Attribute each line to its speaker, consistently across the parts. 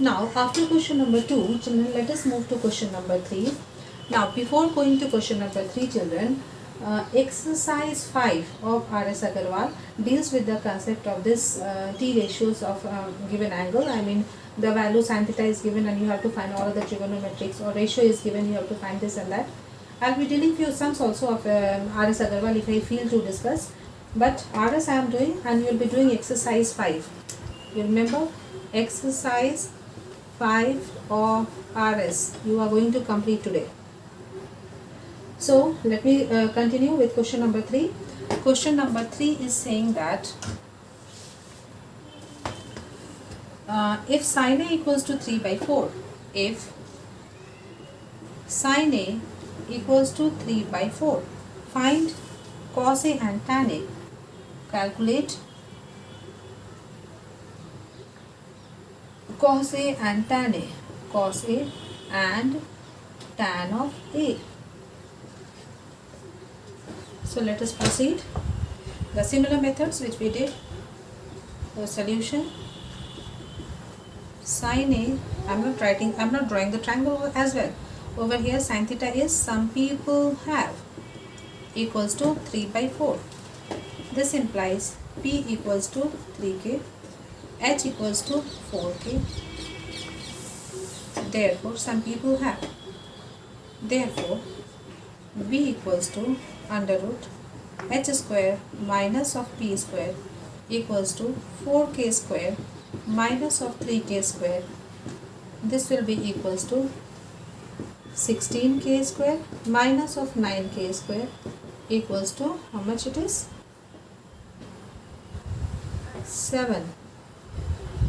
Speaker 1: Now, after question number 2, children, let us move to question number 3. Now, before going to question number 3, children, exercise 5 of R.S. Agarwal deals with the concept of this T ratios of given angle. I mean, the value sin theta is given and you have to find all of the trigonometrics, or ratio is given, you have to find this and that. I'll be dealing few sums also of R.S. Agarwal if I feel to discuss. But R.S. I am doing, and you will be doing exercise 5. You remember? Exercise 5 of RS you are going to complete today. So let me continue with question number 3. Question number 3 is saying that if sin A equals to 3 by 4, if sin A equals to 3 by 4, find cos A and tan A. Calculate cos A and tan A, cos A and tan of A. So let us proceed. The similar methods which we did. The solution, sin A, I am not drawing the triangle as well. Over here sin theta is, some people have, equals to 3 by 4. This implies P equals to 3k, H equals to 4k. Therefore, some people have. Therefore, B equals to under root H square minus of P square equals to 4k square minus of 3k square. This will be equals to 16k square minus of 9k square equals to, how much it is?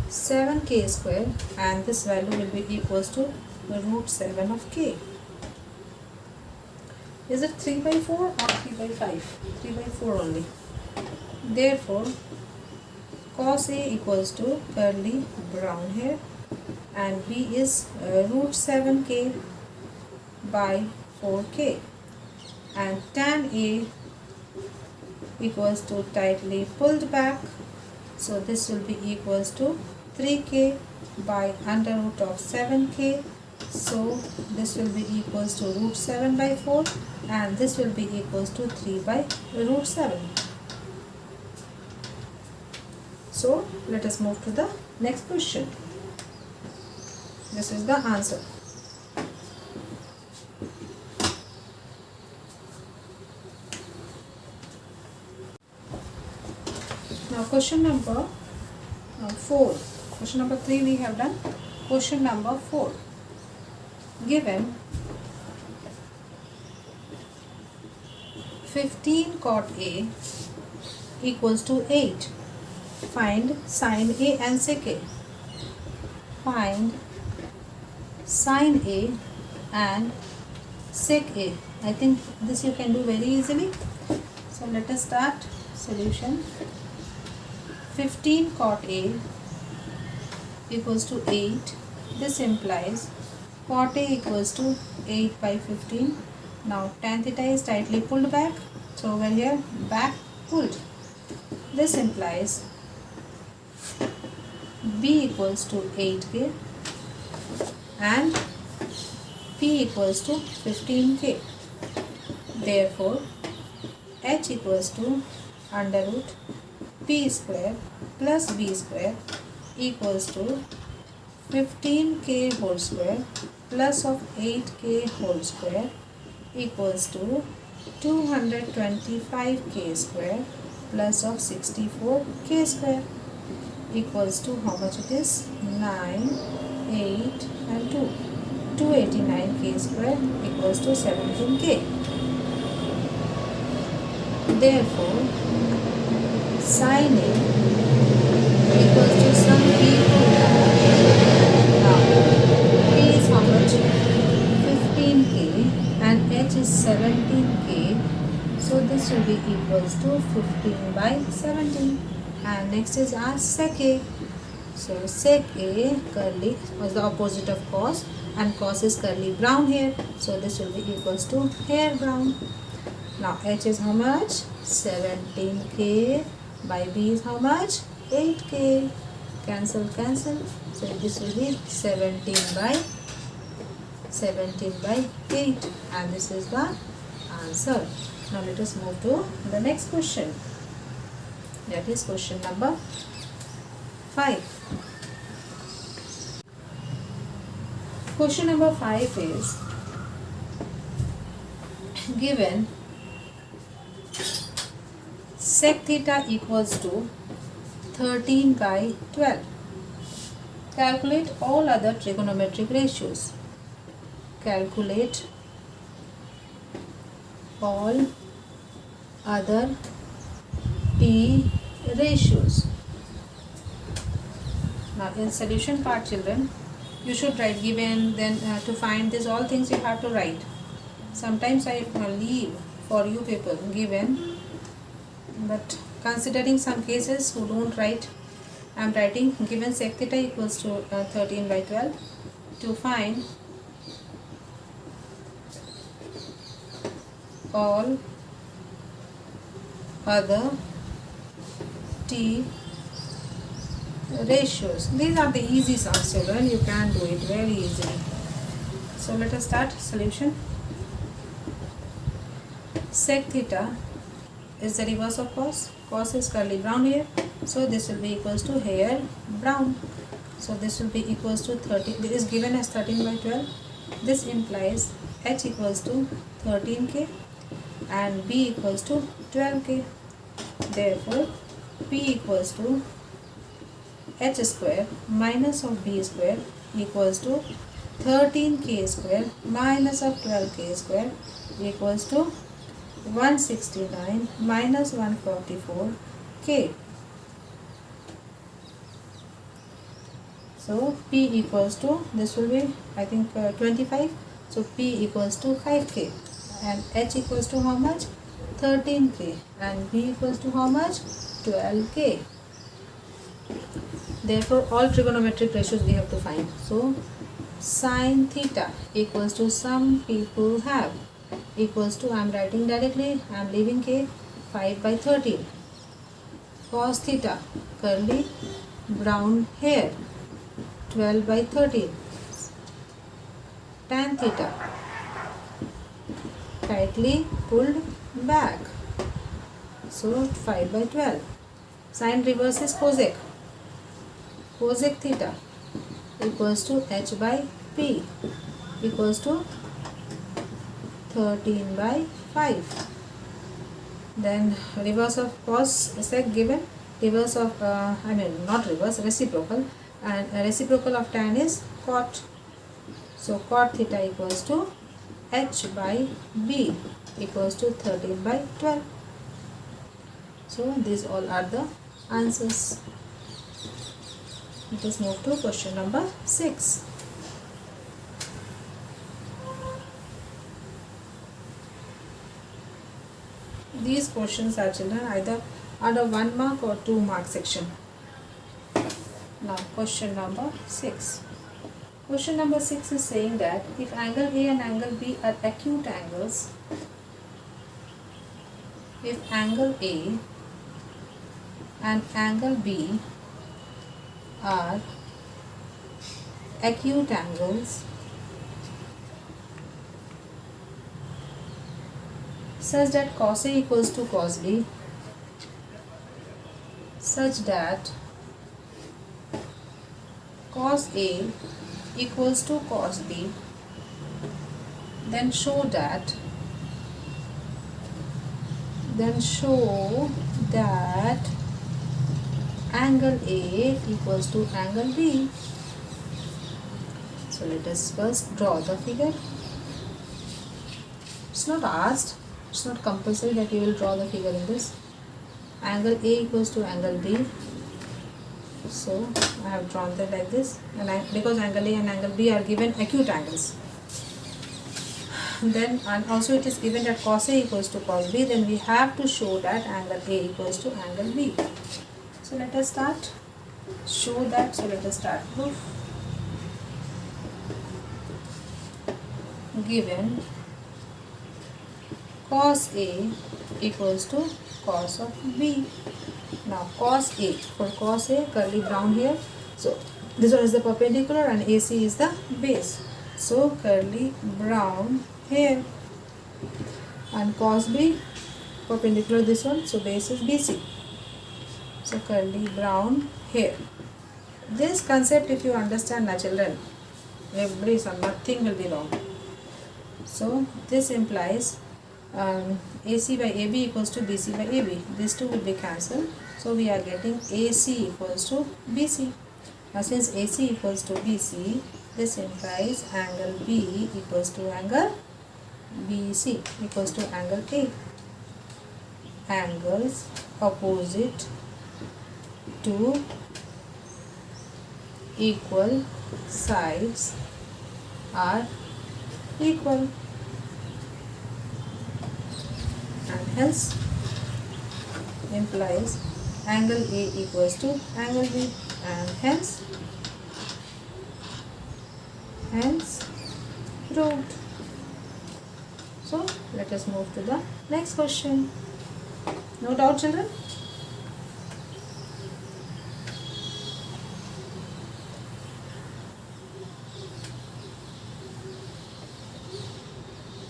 Speaker 1: 7k square, and this value will be equals to root 7 of k. Is it 3 by 4 or 3 by 5? 3 by 4 only. Therefore, cos A equals to curly brown hair, and B is root 7k by 4k, and tan A equals to tightly pulled back. So this will be equals to 3k by under root of 7k. So this will be equals to root 7 by 4, and this will be equals to 3 by root 7. So let us move to the next question. This is the answer. Now question number 4. Question number 3 we have done. Question number 4. Given 15 cot A equals to 8. Find sin A and sec A. Find sin A and sec A. I think this you can do very easily. So let us start. Solution. 15 cot A equals to 8. This implies cot A equals to 8 by 15. Now tan theta is tightly pulled back. So over here back pulled. This implies B equals to 8k and P equals to 15k. Therefore, H equals to under root P square plus B square equals to 15k whole square plus of 8k whole square equals to 225k square plus of 64k square equals to, how much it is? 9, 8 and 2. 289k square equals to 17k. Therefore, sin A equals to some people. Now, P is how much? 15k and H is 17k. So this will be equals to 15 by 17. And next is our sec A. So sec A curly was the opposite of cos, and cos is curly brown hair. So this will be equals to hair brown. Now H is how much? 17k by B is how much? 8k. cancel, so this will be 17 by 8, and this is the answer. Now let us move to the next question, that is question number 5. Question number 5 is given sec theta equals to 13 by 12. Calculate all other trigonometric ratios. Calculate all other p ratios. Now in solution part, children, you should write given, then to find this all things you have to write. Sometimes I leave for you people given, but considering some cases who don't write, I am writing given sec theta equals to 13 by 12. To find all other t ratios. These are the easy sums, children. You can do it very easily. So let us start solution. Sec theta is the reverse of cos. Cos is curly brown hair, so this will be equals to hair brown. So this will be equals to 13. This is given as 13 by 12. This implies h equals to 13k and b equals to 12k. Therefore, p equals to h square minus of b square equals to 13k square minus of 12k square equals to 169 minus 144k. So p equals to, this will be I think 25. So p equals to 5k and h equals to how much? 13k and b equals to how much? 12k. Therefore all trigonometric ratios we have to find. So sin theta equals to some people have equals to, I am writing directly, I am leaving k, 5 by 13. Cos theta, curly brown hair, 12 by 13. Tan theta, tightly pulled back, so 5 by 12. Sin reverse is cosec. Cosec theta equals to h by p equals to 13 by 5. Then reverse of cos sec given, reverse of not reverse, reciprocal, and reciprocal of tan is cot. So cot theta equals to h by b equals to 13 by 12. So these all are the answers. Let us move to question number 6. These questions are, children, either under 1 mark or 2 mark section. Now question number 6. Question number 6 is saying that if angle A and angle B are acute angles, if angle A and angle B are acute angles such that cos A equals to cos B, such that cos A equals to cos B, then show that angle A equals to angle B. So let us first draw the figure. It's not asked, it's not compulsory that you will draw the figure in this. Angle A equals to angle B. So I have drawn that like this, and because angle A and angle B are given acute angles, then and also it is given that cos A equals to cos B, then we have to show that angle A equals to angle B. So let us start show that. So let us start proof. Given cos A equals to cos of B. Now cos A, for cos A, curly brown here, So this one is the perpendicular and AC is the base. So curly brown hair, and cos B perpendicular this one, so base is BC. So curly brown hair. This concept, if you understand, na children, nothing will be wrong. So this implies AC by AB equals to BC by AB. These two will be cancelled. So we are getting AC equals to BC. Now since AC equals to BC, this implies angle B equals to angle BC equals to angle A. Angles opposite to equal sides are equal, and hence implies angle A equals to angle B, and hence proved. So let us move to the next question. No doubt, children?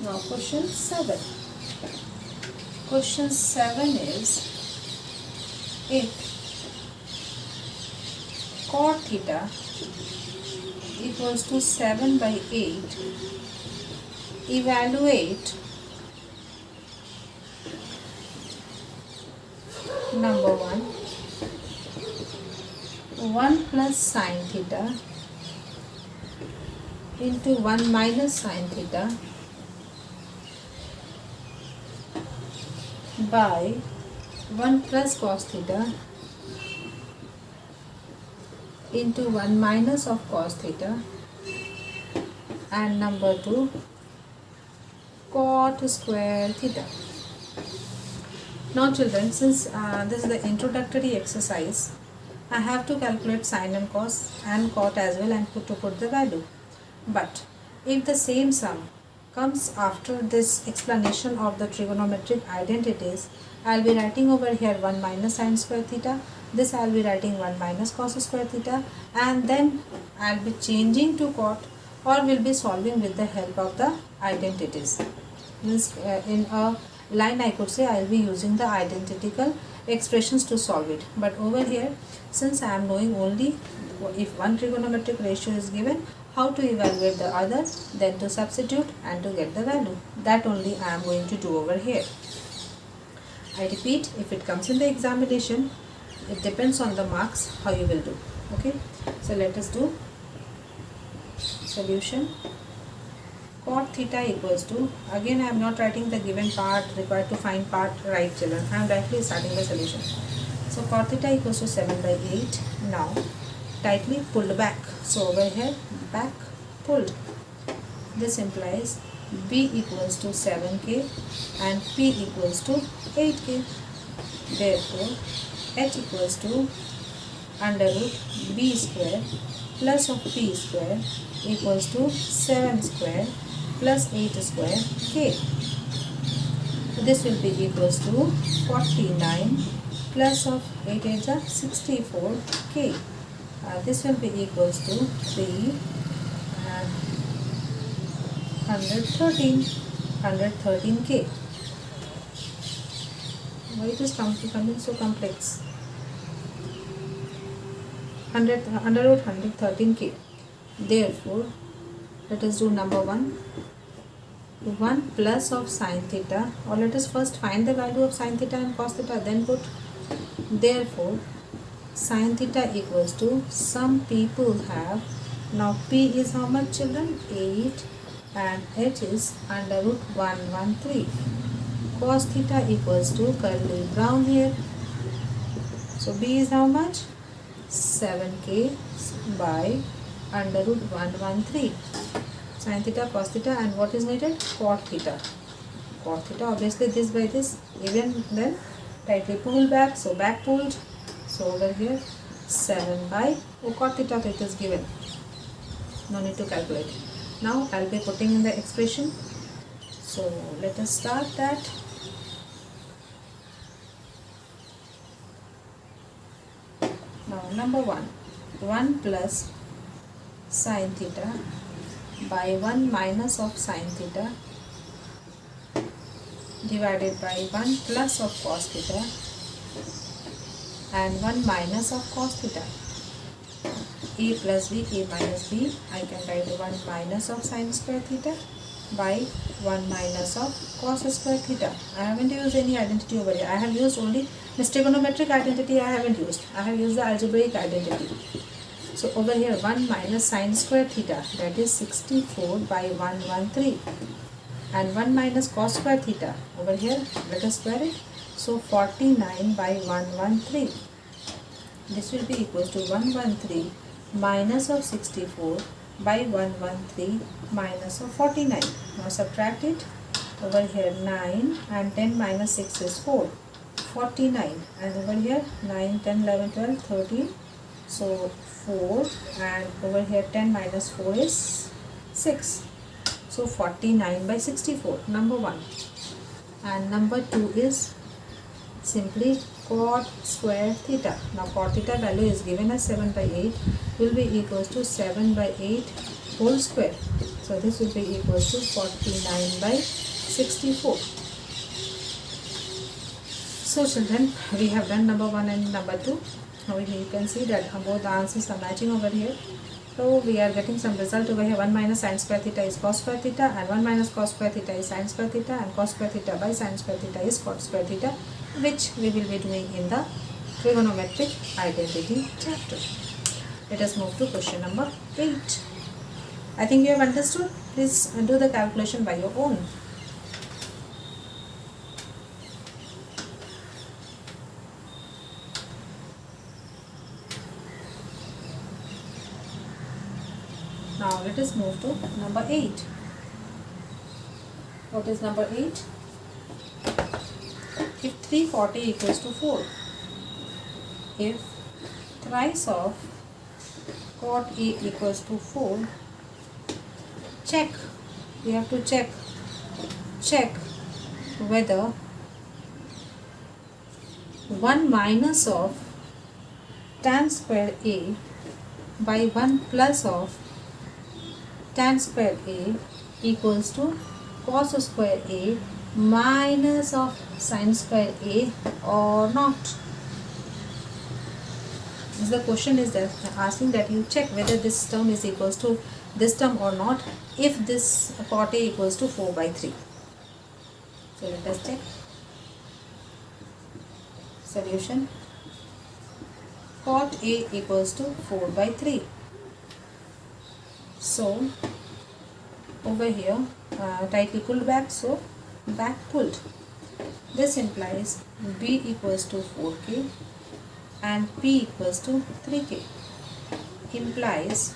Speaker 1: Now question 7. Question 7 is, if cot theta equals to 7 by 8, evaluate number 1 plus sine theta into 1 minus sine theta by 1 plus cos theta into 1 minus of cos theta, and number 2 cot square theta. Now children, since this is the introductory exercise, I have to calculate sine and cos and cot as well and put the value. But if the same sum comes after this explanation of the trigonometric identities, I will be writing over here 1 minus sine square theta, this I will be writing 1 minus cos square theta, and then I will be changing to cot, or will be solving with the help of the identities. Means in a line I could say I will be using the identical expressions to solve it. But over here, since I am knowing only if one trigonometric ratio is given, how to evaluate the other, then to substitute and to get the value. That only I am going to do over here. I repeat, if it comes in the examination, it depends on the marks how you will do. Okay, so let us do solution. Cot theta equals to, again I am not writing the given part, required to find part, right children, I am directly starting the solution. So cot theta equals to 7 by 8. Now tightly pulled back, so over here back pulled. This implies B equals to 7k and P equals to 8k. Therefore H equals to under root B square plus of P square equals to 7 square plus 8 square k. So this will be equals to 49 plus of 8 is 64 k. This will be equals to 113 k. Why it is coming so complex? Under root 113 k. Therefore, let us do number 1. 1 plus of sine theta, or let us first find the value of sine theta and cos theta, then put. Therefore, sine theta equals to, some people have, now P is how much children? 8, and H is under root 113. Cos theta equals to curly brown hair. So B is how much? 7k by under root 113. Sin theta, cos theta, and what is needed? Cot theta. Cot theta, obviously this by this, even then tightly pulled back, so back pulled. So over here 7 by cot theta, it is given. No need to calculate. Now I will be putting in the expression. So let us start that. Now number 1. 1 plus sin theta by 1 minus of sin theta divided by 1 plus of cos theta and 1 minus of cos theta. A plus b, a minus b, I can write 1 minus of sin square theta by 1 minus of cos square theta. I haven't used any identity over here. I have used only this trigonometric identity. I haven't used. I have used the algebraic identity. So over here 1 minus sin square theta, that is 64 by 113, and 1 minus cos square theta, over here let us square it. So 49 by 113. This will be equals to 113 minus of 64 by 113 minus of 49. Now subtract it. Over here 9 and 10 minus 6 is 4. 49, and over here 9, 10, 11, 12, 13. So 4, and over here 10 minus 4 is 6. So 49 by 64, number 1. And number 2 is simply cot square theta. Now cot theta value is given as 7 by 8, will be equals to 7 by 8 whole square. So this will be equals to 49 by 64. So children, we have done number 1 and number 2. Now you can see that both the answers are matching over here. So we are getting some result over here. 1 minus sin square theta is cos square theta, and 1 minus cos square theta is sin square theta, and cos square theta by sin square theta is cot square theta, which we will be doing in the trigonometric identity chapter. Let us move to question number 8. I think you have understood. Please do the calculation by your own. Now let us move to number 8. What is number 8? If 340 equals to 4, if thrice of cot A equals to 4, check, we have to check whether 1 minus of tan square A by 1 plus of tan square A equals to cos square A minus of sin square A or not. The question is that asking that you check whether this term is equals to this term or not if this cot A equals to 4 by 3. So let us check. Solution. Cot A equals to 4 by 3. So over here tightly pulled back, so back pulled. This implies B equals to 4k and P equals to 3k, implies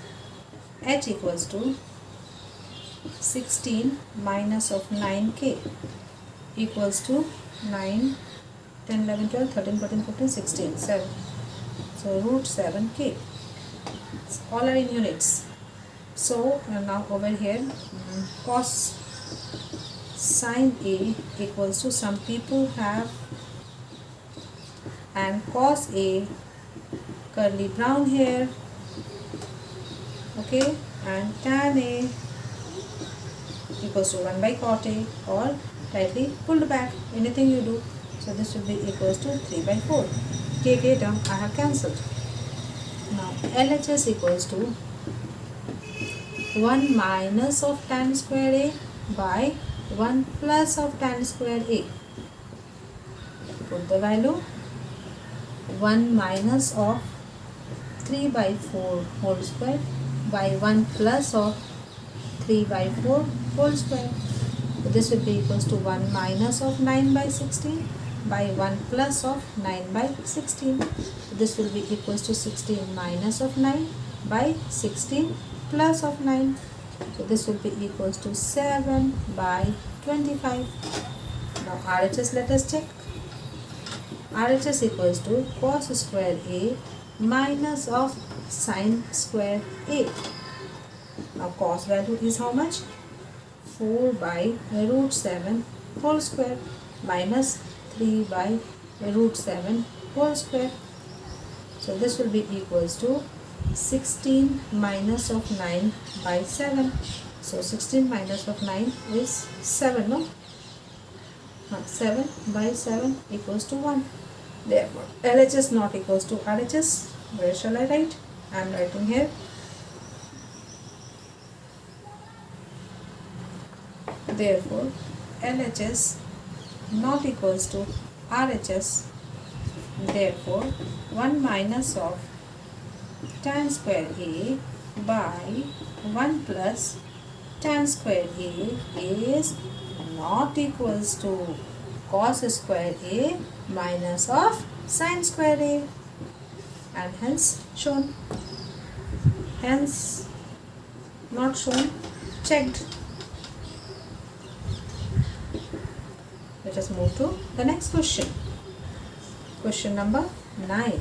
Speaker 1: H equals to 16 minus of 9k equals to 9, 10, 11, 12, 13, 14, 15, 16, 7. So root 7k. All are in units. So now over here cos sin A equals to, some people have, and cos A curly brown hair, okay, and tan A equals to 1 by cot A, or tightly pulled back, anything you do. So this will be equals to 3 by 4. K term I have cancelled. Now LHS equals to 1 minus of tan square A by 1 plus of tan square A. Put the value. 1 minus of 3 by 4 whole square by 1 plus of 3 by 4 whole square. So this will be equals to 1 minus of 9 by 16 by 1 plus of 9 by 16. So this will be equals to 16 minus of 9 by 16 plus of 9. So this will be equals to 7 by 25. Now RHS let us check. RHS equals to cos square A minus of sin square A. Now cos value is how much? 4 by root 7 whole square minus 3 by root 7 whole square. So this will be equals to 16 minus of 9 by 7. So 16 minus of 9 is 7, no? 7 by 7 equals to 1. Therefore, LHS not equals to RHS. Where shall I write? I am writing here. Therefore, LHS not equals to RHS. Therefore, 1 minus of tan square A by 1 plus tan square A is not equals to cos square A minus of sin square A, and hence shown. Hence not shown, checked. Let us move to the next question. Question number 9.